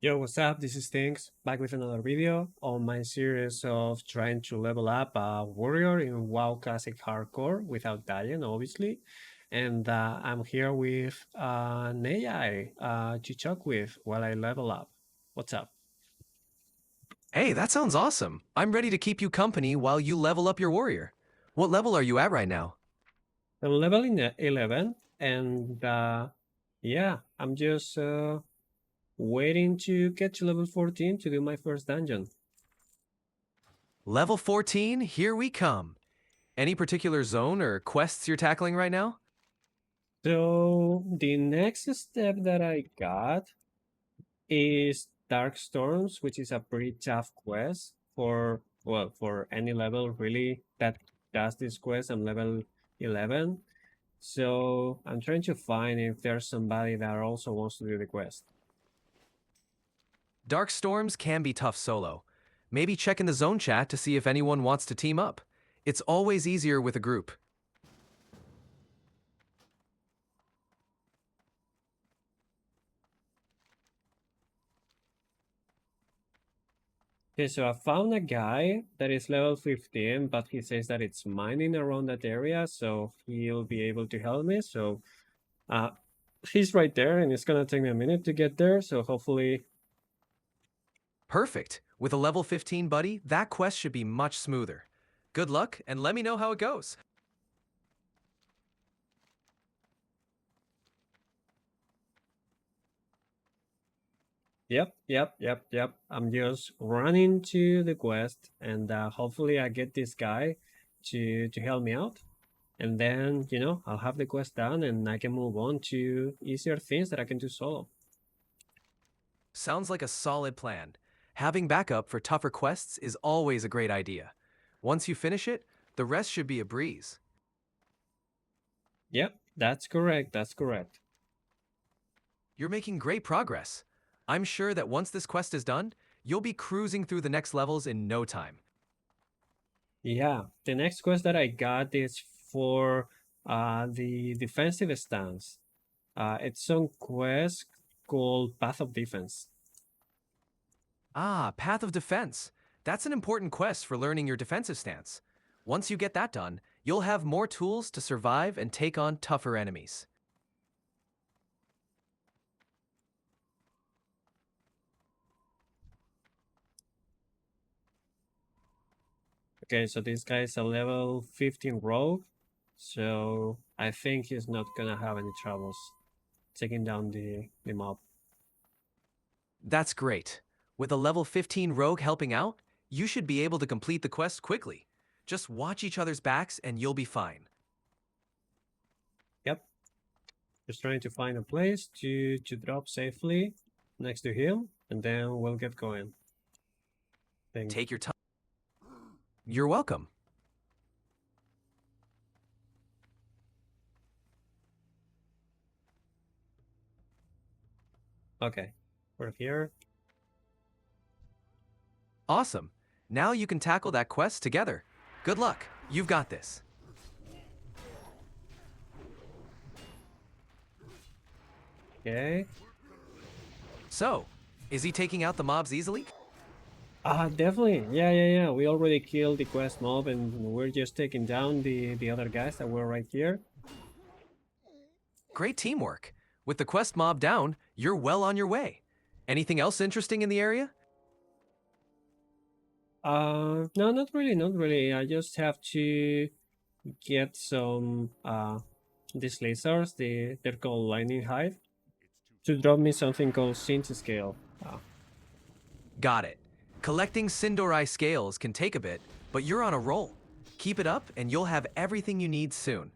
Yo, what's up? This is Things back with another video on my series of trying to level up a warrior in WoW Classic Hardcore without dying, obviously. And I'm here with an AI to talk with while I level up. What's up? Hey, that sounds awesome. I'm ready to keep you company while you level up your warrior. What level are you at right now? I'm leveling at 11, and yeah, I'm just waiting to get to level 14 to do my first dungeon. Level 14, here we come. Any particular zone or quests you're tackling right now? So the next step that I got is Dark Storms, which is a pretty tough quest for, well, for any level really that does this quest. I'm level 11. So I'm trying to find if there's somebody that also wants to do the quest. Dark Storms can be tough solo. Maybe check in the zone chat to see if anyone wants to team up. It's always easier with a group. Okay, so I found a guy that is level 15, but he says that it's mining around that area, so he'll be able to help me. So uh, he's right there, and it's gonna take me a minute to get there. So hopefully, Perfect. With a level 15 buddy, that quest should be much smoother. Good luck, and let me know how it goes. yep. I'm just running to the quest, and hopefully I get this guy to help me out, and then I'll have the quest done, and I can move on to easier things that I can do solo. Sounds like a solid plan. Having backup for tougher quests is always a great idea. Once you finish it, the rest should be a breeze. Yep, that's correct. That's correct. You're making great progress. I'm sure that once this quest is done, you'll be cruising through the next levels in no time. Yeah, the next quest that I got is for the defensive stance. It's some quest called Path of Defense. Ah, Path of Defense. That's an important quest for learning your defensive stance. Once you get that done, you'll have more tools to survive and take on tougher enemies. Okay, so this guy is a level 15 rogue, so I think he's not gonna have any troubles taking down the mob. That's great. With a level 15 rogue helping out, you should be able to complete the quest quickly. Just watch each other's backs and you'll be fine. Yep, just trying to find a place to drop safely next to him, and then we'll get going. Think. Take your time. You're welcome. Okay, we're here. Awesome. Now you can tackle that quest together. Good luck. You've got this. Okay. So, is he taking out the mobs easily? Definitely. Yeah. We already killed the quest mob, and we're just taking down the other guys that were right here. Great teamwork. With the quest mob down, you're well on your way. Anything else interesting in the area? No, not really. I just have to get some these lasers. They're called lightning hive to drop me something called synth scale. Got it. Collecting Sindori scales can take a bit, but you're on a roll. Keep it up and you'll have everything you need soon.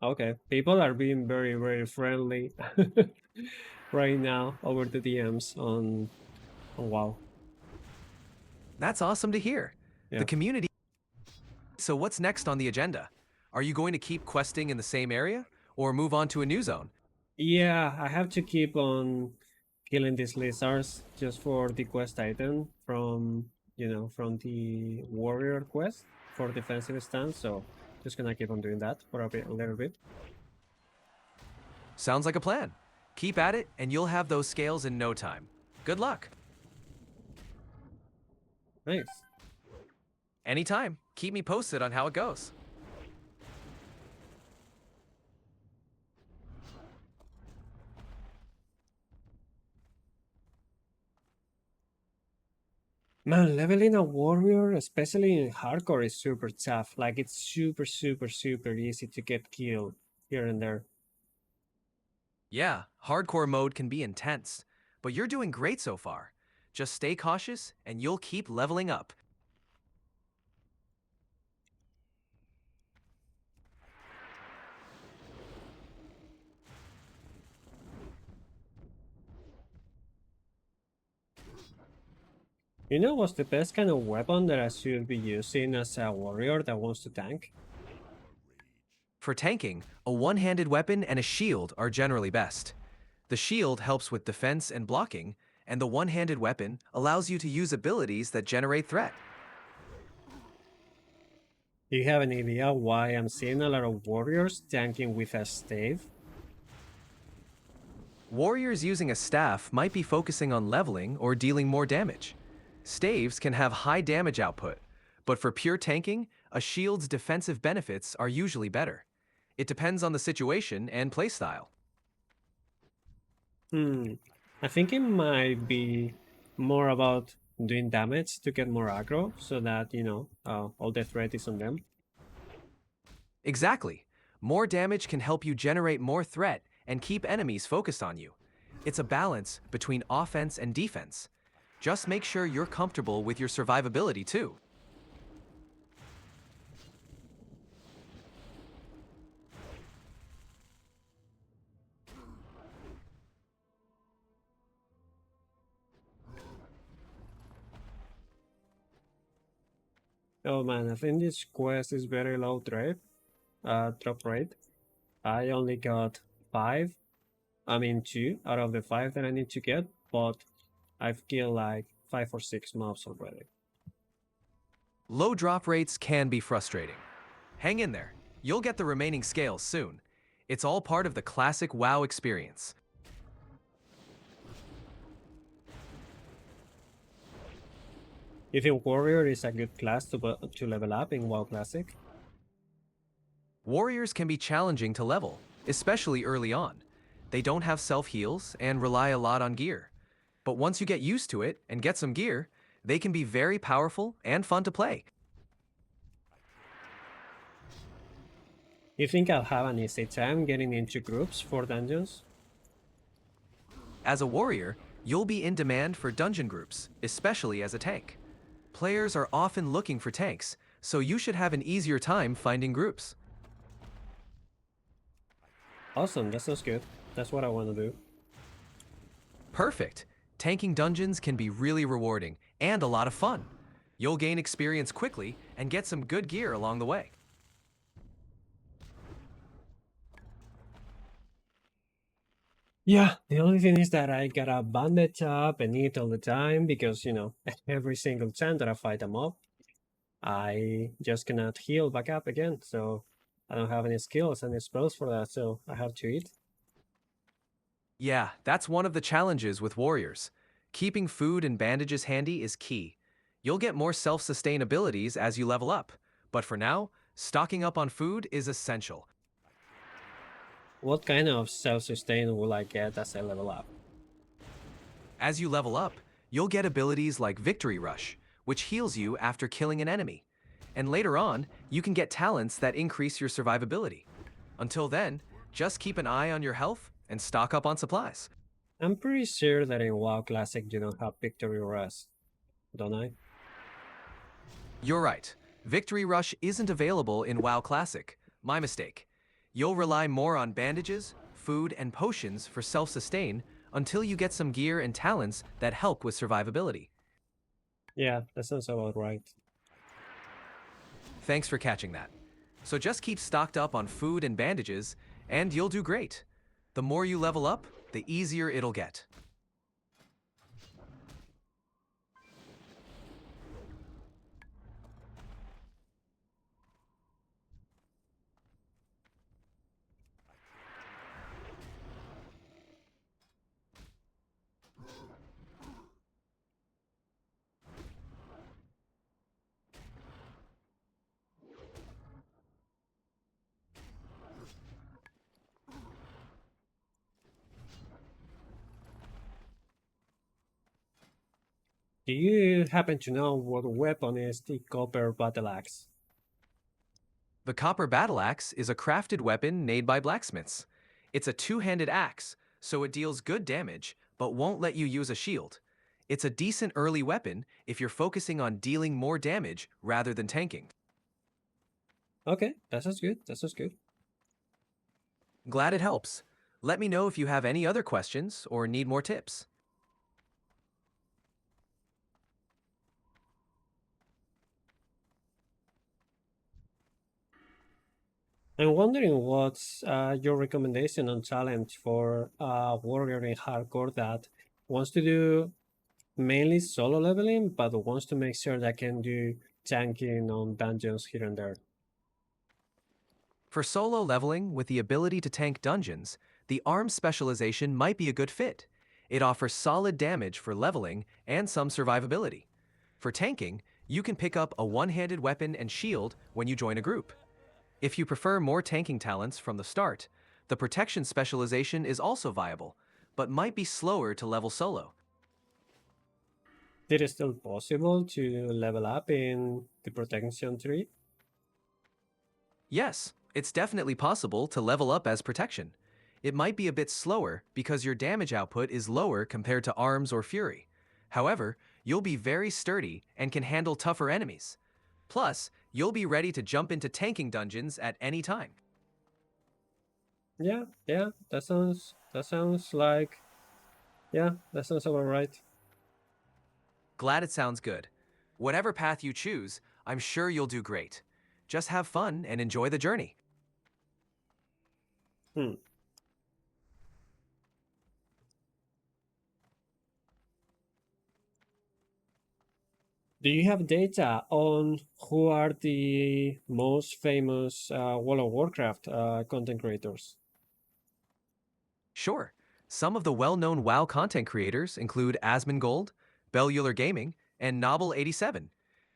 Okay, people are being very friendly. right now over the DMs on WoW. That's awesome to hear. The Yeah. community. So, what's next on the agenda? Are you going to keep questing in the same area or move on to a new zone? Yeah, I have to keep on killing these lizards just for the quest item from, from the warrior quest for defensive stance. So just gonna keep on doing that for a little bit. Sounds like a plan. Keep at it, and you'll have those scales in no time. Good luck. Nice. Anytime. Keep me posted on how it goes. Man, leveling a warrior, especially in hardcore, is super tough. Like it's super, super, super easy to get killed here and there. Yeah, hardcore mode can be intense, but you're doing great so far. Just stay cautious, and you'll keep leveling up. You know what's the best kind of weapon that I should be using as a warrior that wants to tank? For tanking, a one-handed weapon and a shield are generally best. The shield helps with defense and blocking, and the one-handed weapon allows you to use abilities that generate threat. Do you have any idea why I'm seeing a lot of warriors tanking with a stave? Warriors using a staff might be focusing on leveling or dealing more damage. Staves can have high damage output, but for pure tanking, a shield's defensive benefits are usually better. It depends on the situation and playstyle. I think it might be more about doing damage to get more aggro so that, all the threat is on them. Exactly. More damage can help you generate more threat and keep enemies focused on you. It's a balance between offense and defense. Just make sure you're comfortable with your survivability too. Oh man, I think this quest is very low drop rate. I only got two out of the five that I need to get, but I've killed like 5 or 6 mobs already. Low drop rates can be frustrating. Hang in there. You'll get the remaining scales soon. It's all part of the classic WoW experience. You think warrior is a good class to level up in WoW Classic? Warriors can be challenging to level, especially early on. They don't have self-heals and rely a lot on gear. But once you get used to it and get some gear, they can be very powerful and fun to play. You think I'll have an easy time getting into groups for dungeons? As a warrior, you'll be in demand for dungeon groups, especially as a tank. Players are often looking for tanks, so you should have an easier time finding groups. Awesome, that sounds good. That's what I want to do. Perfect. Tanking dungeons can be really rewarding and a lot of fun. You'll gain experience quickly and get some good gear along the way. Yeah, the only thing is that I gotta bandage up and eat all the time because, every single time that I fight a mob, I just cannot heal back up again. So I don't have any skills and spells for that, so I have to eat. Yeah, that's one of the challenges with warriors. Keeping food and bandages handy is key. You'll get more self-sustain abilities as you level up, but for now, stocking up on food is essential. What kind of self-sustain will I get as I level up? As you level up, you'll get abilities like Victory Rush, which heals you after killing an enemy. And later on, you can get talents that increase your survivability. Until then, just keep an eye on your health and stock up on supplies. I'm pretty sure that in WoW Classic you don't have Victory Rush, don't I? You're right. Victory Rush isn't available in WoW Classic. My mistake. You'll rely more on bandages, food, and potions for self-sustain until you get some gear and talents that help with survivability. Yeah, that sounds about right. Thanks for catching that. So just keep stocked up on food and bandages, and you'll do great. The more you level up, the easier it'll get. Do you happen to know what weapon is the copper battle axe? The copper battle axe is a crafted weapon made by blacksmiths. It's a two-handed axe, so it deals good damage, but won't let you use a shield. It's a decent early weapon if you're focusing on dealing more damage rather than tanking. Okay, that sounds good. That sounds good. Glad it helps. Let me know if you have any other questions or need more tips. I'm wondering what's your recommendation on challenge for a warrior in hardcore that wants to do mainly solo leveling, but wants to make sure that can do tanking on dungeons here and there. For solo leveling with the ability to tank dungeons, the arms specialization might be a good fit. It offers solid damage for leveling and some survivability. For tanking, you can pick up a one-handed weapon and shield when you join a group. If you prefer more tanking talents from the start, the protection specialization is also viable, but might be slower to level solo. It is still possible to level up in the protection tree. Yes, it's definitely possible to level up as protection. It might be a bit slower because your damage output is lower compared to arms or fury. However, you'll be very sturdy and can handle tougher enemies. Plus, you'll be ready to jump into tanking dungeons at any time. Yeah, yeah, that sounds like yeah, that sounds about right. Glad it sounds good. Whatever path you choose, I'm sure you'll do great. Just have fun and enjoy the journey. Hmm. Do you have data on who are the most famous World of Warcraft content creators? Sure, some of the well-known WoW content creators include Asmongold, Bellular Gaming, and Nobble87.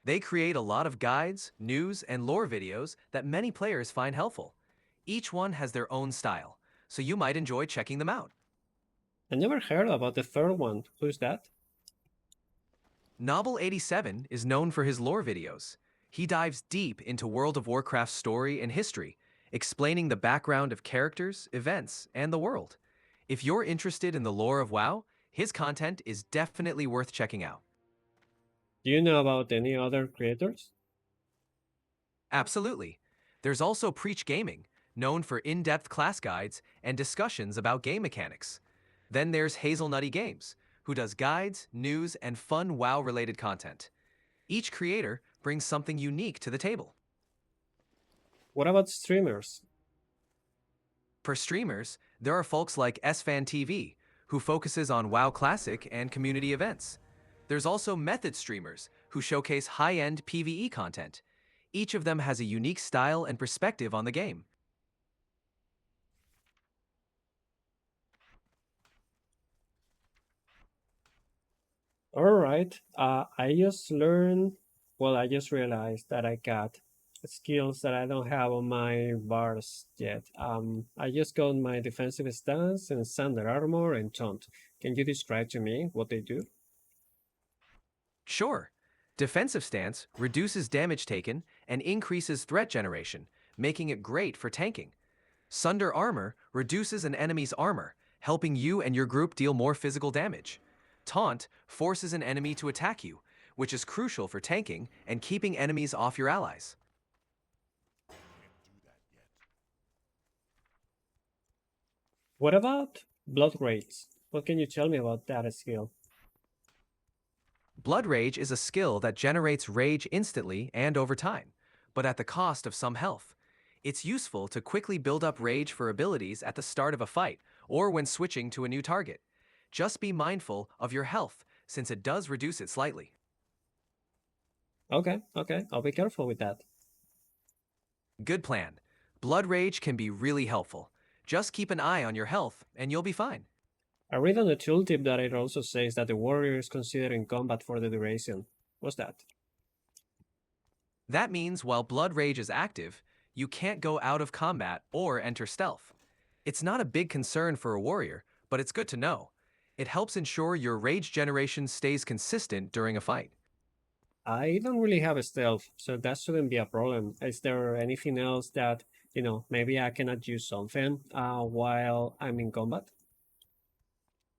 They create a lot of guides, news, and lore videos that many players find helpful. Each one has their own style, so you might enjoy checking them out. I never heard about the third one. Who's that? Nobble87 is known for his lore videos. He dives deep into World of Warcraft's story and history, explaining the background of characters, events, and the world. If you're interested in the lore of WoW, his content is definitely worth checking out. Do you know about any other creators? Absolutely. There's also Preach Gaming, known for in-depth class guides and discussions about game mechanics. Then there's Hazelnutty Games, who does guides, news, and fun WoW-related content. Each creator brings something unique to the table. What about streamers? For streamers, there are folks like SFan TV, who focuses on WoW Classic and community events. There's also Method streamers, who showcase high-end PvE content. Each of them has a unique style and perspective on the game. All right. I just realized that I got skills that I don't have on my bars yet. I just got my defensive stance and standard armor and taunt. Can you describe to me what they do? Sure, defensive stance reduces damage taken and increases threat generation, making it great for tanking. Sunder armor reduces an enemy's armor, helping you and your group deal more physical damage. Taunt forces an enemy to attack you, which is crucial for tanking and keeping enemies off your allies. What about blood rates? What can you tell me about that skill? Blood Rage is a skill that generates rage instantly and over time, but at the cost of some health. It's useful to quickly build up rage for abilities at the start of a fight or when switching to a new target. Just be mindful of your health since it does reduce it slightly. Okay, okay, I'll be careful with that. Good plan. Blood Rage can be really helpful. Just keep an eye on your health and you'll be fine. I read on the tooltip that it also says that the warrior is considering combat for the duration. What's that? That means while Blood Rage is active, you can't go out of combat or enter stealth. It's not a big concern for a warrior, but it's good to know. It helps ensure your rage generation stays consistent during a fight. I don't really have a stealth, so that shouldn't be a problem. Is there anything else that, maybe I cannot use something while I'm in combat?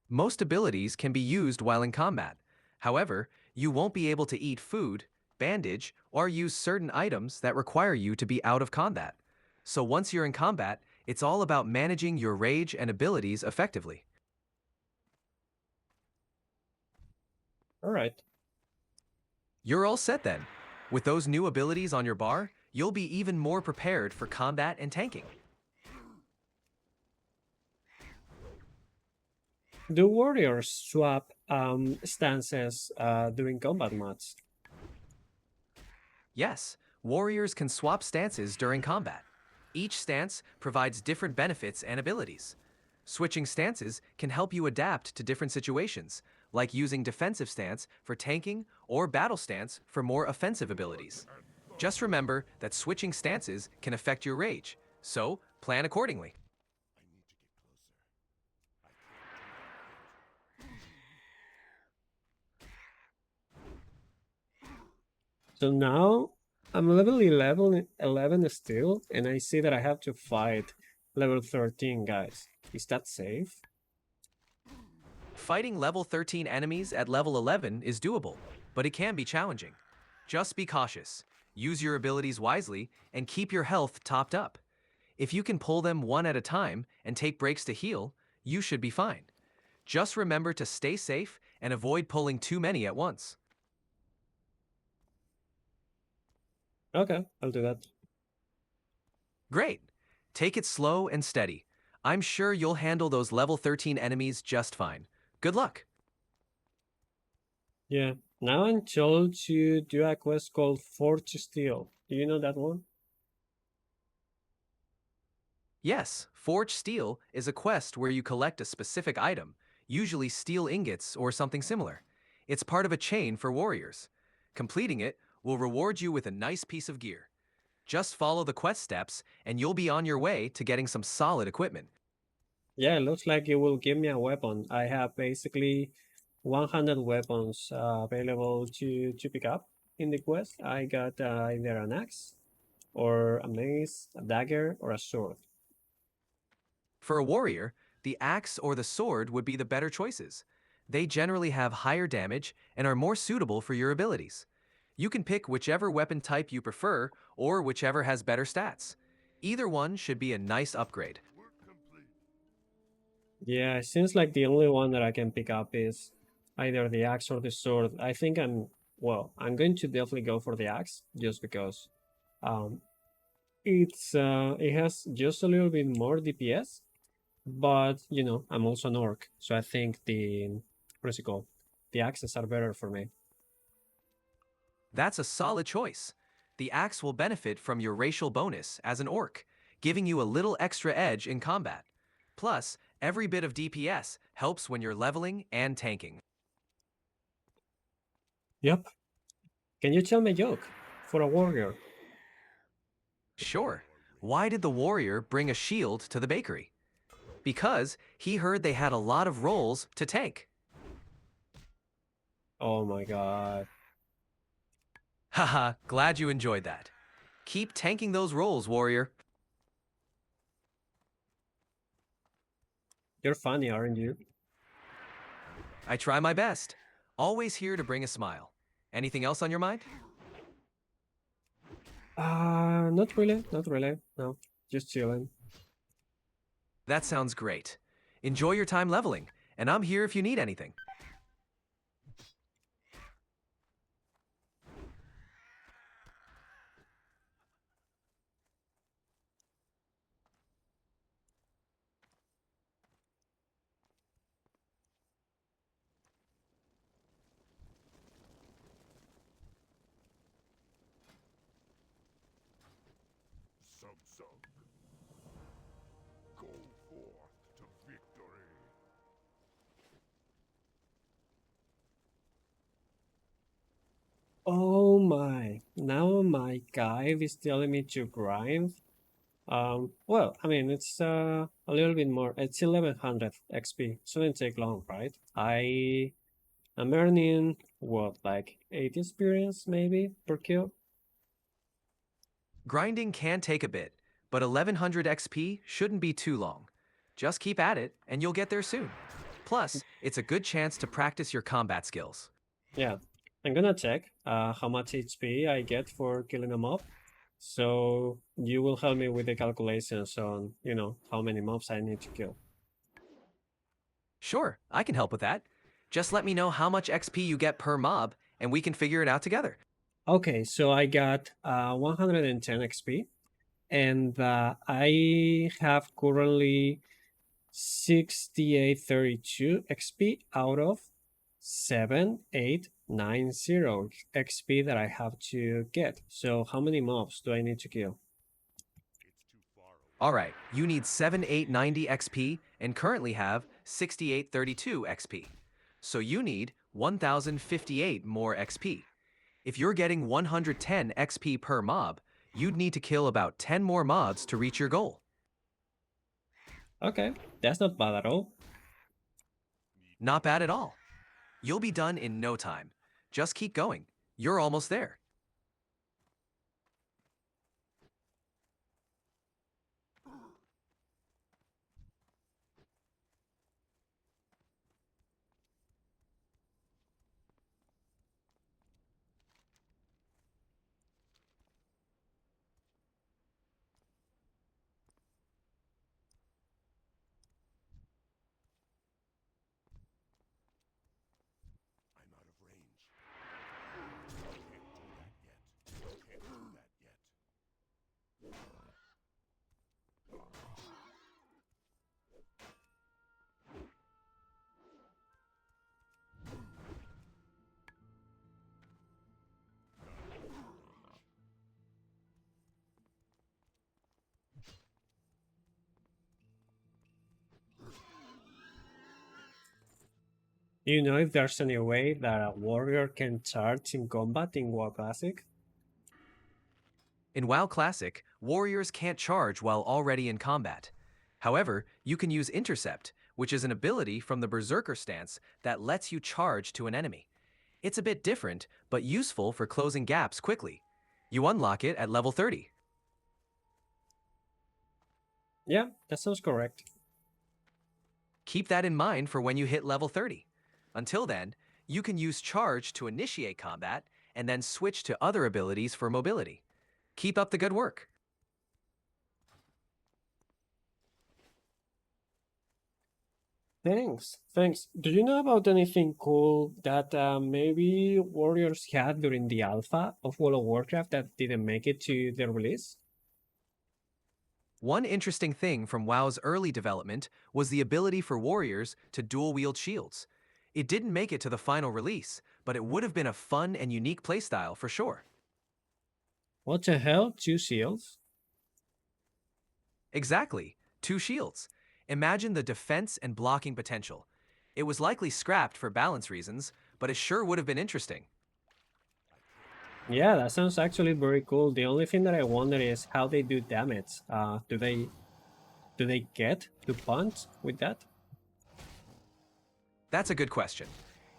Most abilities can be used while in combat. However, you won't be able to eat food, bandage, or use certain items that require you to be out of combat. So once you're in combat, it's all about managing your rage and abilities effectively. All right. You're all set then. With those new abilities on your bar, you'll be even more prepared for combat and tanking. Do warriors swap stances during combat mods? Yes, warriors can swap stances during combat. Each stance provides different benefits and abilities. Switching stances can help you adapt to different situations, like using defensive stance for tanking or battle stance for more offensive abilities. Just remember that switching stances can affect your rage, so plan accordingly. So now I'm level 11 still, and I see that I have to fight level 13 guys. Is that safe? Fighting level 13 enemies at level 11 is doable, but it can be challenging. Just be cautious, use your abilities wisely, and keep your health topped up. If you can pull them one at a time and take breaks to heal, you should be fine. Just remember to stay safe and avoid pulling too many at once. Okay, I'll do that. Great! Take it slow and steady. I'm sure you'll handle those level 13 enemies just fine. Good luck! Yeah. Now I'm told to do a quest called Forge Steel. Do you know that one? Yes, Forge Steel is a quest where you collect a specific item, usually steel ingots or something similar. It's part of a chain for warriors. Completing it will reward you with a nice piece of gear. Just follow the quest steps and you'll be on your way to getting some solid equipment. Yeah, it looks like it will give me a weapon. I have basically 100 weapons available to pick up in the quest. I got either an axe or a mace, a dagger, or a sword. For a warrior, the axe or the sword would be the better choices. They generally have higher damage and are more suitable for your abilities. You can pick whichever weapon type you prefer or whichever has better stats. Either one should be a nice upgrade. Yeah, it seems like the only one that I can pick up is either the axe or the sword. I think I'm going to definitely go for the axe just because um, it has just a little bit more DPS, but I'm also an orc, so I think what's it called? The axes are better for me. That's a solid choice. The axe will benefit from your racial bonus as an orc, giving you a little extra edge in combat. Plus, every bit of DPS helps when you're leveling and tanking. Yep. Can you tell me a joke for a warrior? Sure, why did the warrior bring a shield to the bakery? Because he heard they had a lot of rolls to tank. Oh my god. Haha, glad you enjoyed that. Keep tanking those rolls, warrior. You're funny, aren't you? I try my best. Always here to bring a smile. Anything else on your mind? Not really, not really. No, just chilling. That sounds great. Enjoy your time leveling, and I'm here if you need anything. Sub-Sub, go forth to victory. Oh my, now my guy is telling me to grind. Well, I mean, it's a little bit more. It's 1100 XP. Shouldn't take long, right? I'm earning what, like 8 experience maybe per kill? Grinding can take a bit, but 1100 XP shouldn't be too long. Just keep at it, and you'll get there soon. Plus, it's a good chance to practice your combat skills. Yeah, I'm gonna check how much HP I get for killing a mob. So you will help me with the calculations on, how many mobs I need to kill. Sure, I can help with that. Just let me know how much XP you get per mob, and we can figure it out together. Okay, so I got 110 XP, and I have currently 6832 XP out of 7890 XP that I have to get. So how many mobs do I need to kill? It's too far away. Alright, you need 7890 XP and currently have 6832 XP. So you need 1058 more XP. If you're getting 110 XP per mob, you'd need to kill about 10 more mobs to reach your goal. Okay, that's not bad at all. Not bad at all. You'll be done in no time. Just keep going. You're almost there. I'm out of range. Can't do that yet. Can't do that yet. Do you know if there's any way that a warrior can charge in combat in WoW Classic? In WoW Classic, warriors can't charge while already in combat. However, you can use Intercept, which is an ability from the Berserker stance that lets you charge to an enemy. It's a bit different, but useful for closing gaps quickly. You unlock it at level 30. Yeah, that sounds correct. Keep that in mind for when you hit level 30. Until then, you can use Charge to initiate combat and then switch to other abilities for mobility. Keep up the good work. Thanks. Do you know about anything cool that maybe warriors had during the alpha of World of Warcraft that didn't make it to the release? One interesting thing from WoW's early development was the ability for warriors to dual-wield shields. It didn't make it to the final release, but it would have been a fun and unique playstyle for sure. What the hell? 2 shields? Exactly, 2 shields. Imagine the defense and blocking potential. It was likely scrapped for balance reasons, but it sure would have been interesting. Yeah, that sounds actually very cool. The only thing that I wonder is how they do damage. Do they get to punch with that? That's a good question.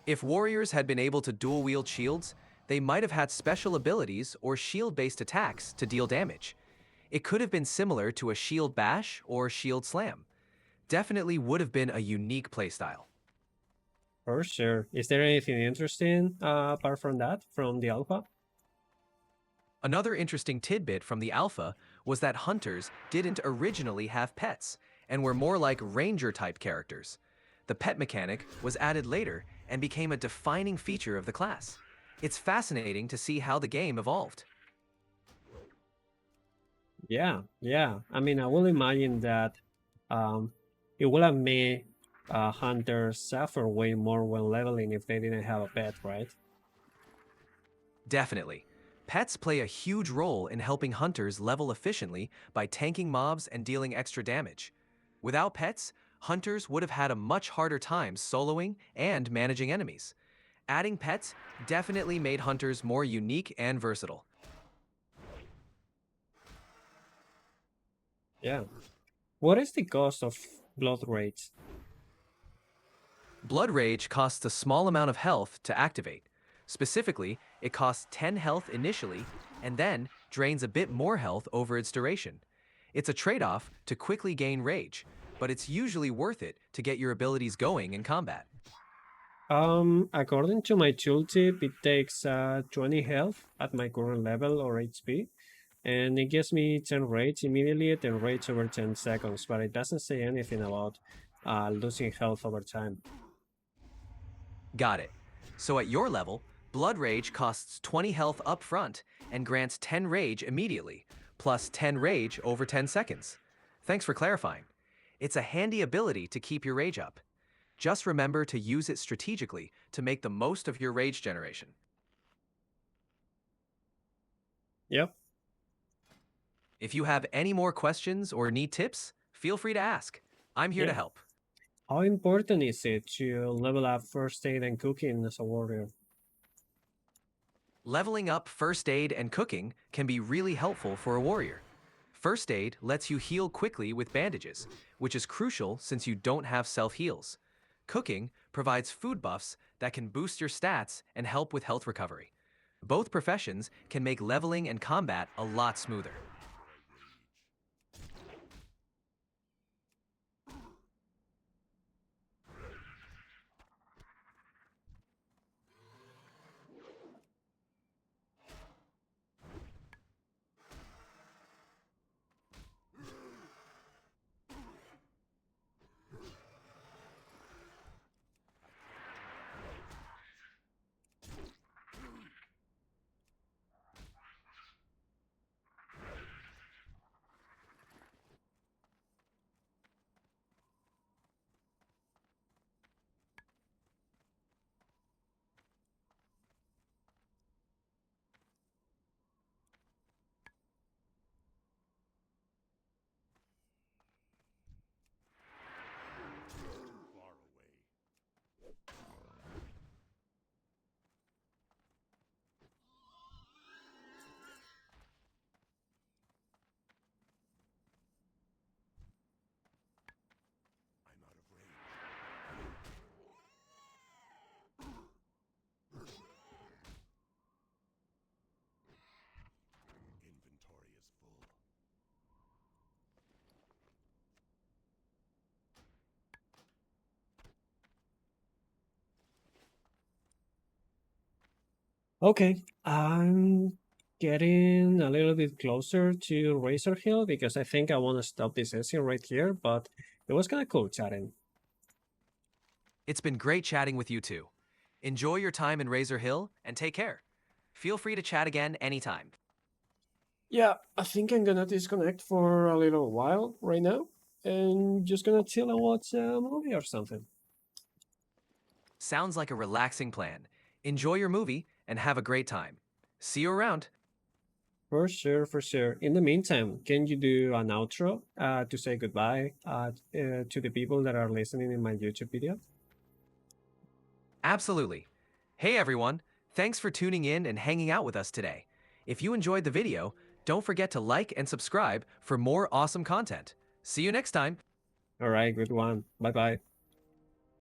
If warriors had been able to dual-wield shields, they might have had special abilities or shield-based attacks to deal damage. It could have been similar to a shield bash or shield slam. Definitely would have been a unique playstyle. For sure. Is there anything interesting apart from that, from the alpha? Another interesting tidbit from the alpha was that hunters didn't originally have pets and were more like ranger-type characters. The pet mechanic was added later and became a defining feature of the class. It's fascinating to see how the game evolved. Yeah, yeah. I mean, I will imagine that um, it would have made hunters suffer way more when leveling if they didn't have a pet, right? Definitely. Pets play a huge role in helping hunters level efficiently by tanking mobs and dealing extra damage. Without pets, hunters would have had a much harder time soloing and managing enemies. Adding pets definitely made hunters more unique and versatile. Yeah. What is the cost of blood rage? Blood Rage costs a small amount of health to activate. Specifically, it costs 10 health initially and then drains a bit more health over its duration. It's a trade-off to quickly gain rage, but it's usually worth it to get your abilities going in combat. According to my tooltip, it takes 20 health at my current level or HP, and it gives me 10 rage immediately, 10 rage over 10 seconds, but it doesn't say anything about losing health over time. Got it. So at your level, Blood Rage costs 20 health up front and grants 10 rage immediately, plus 10 rage over 10 seconds. Thanks for clarifying. It's a handy ability to keep your rage up. Just remember to use it strategically to make the most of your rage generation. Yep. If you have any more questions or need tips, feel free to ask. I'm here to Yeah. help. How important is it to level up first aid and cooking as a warrior? Leveling up first aid and cooking can be really helpful for a warrior. First aid lets you heal quickly with bandages, which is crucial since you don't have self-heals. Cooking provides food buffs that can boost your stats and help with health recovery. Both professions can make leveling and combat a lot smoother. Far away. I'm out of range. Inventory is full. Okay, I'm getting a little bit closer to Razor Hill because I think I want to stop this session right here, but it was kind of cool chatting. It's been great chatting with you too. Enjoy your time in Razor Hill and take care. Feel free to chat again anytime. Yeah, I think I'm gonna disconnect for a little while right now and just gonna chill and watch a movie or something. Sounds like a relaxing plan. Enjoy your movie and have a great time. See you around. For sure, for sure. In the meantime, can you do an outro to say goodbye to the people that are listening in my YouTube video? Absolutely. Hey everyone, thanks for tuning in and hanging out with us today. If you enjoyed the video, don't forget to like and subscribe for more awesome content. See you next time. All right, good one. Bye bye.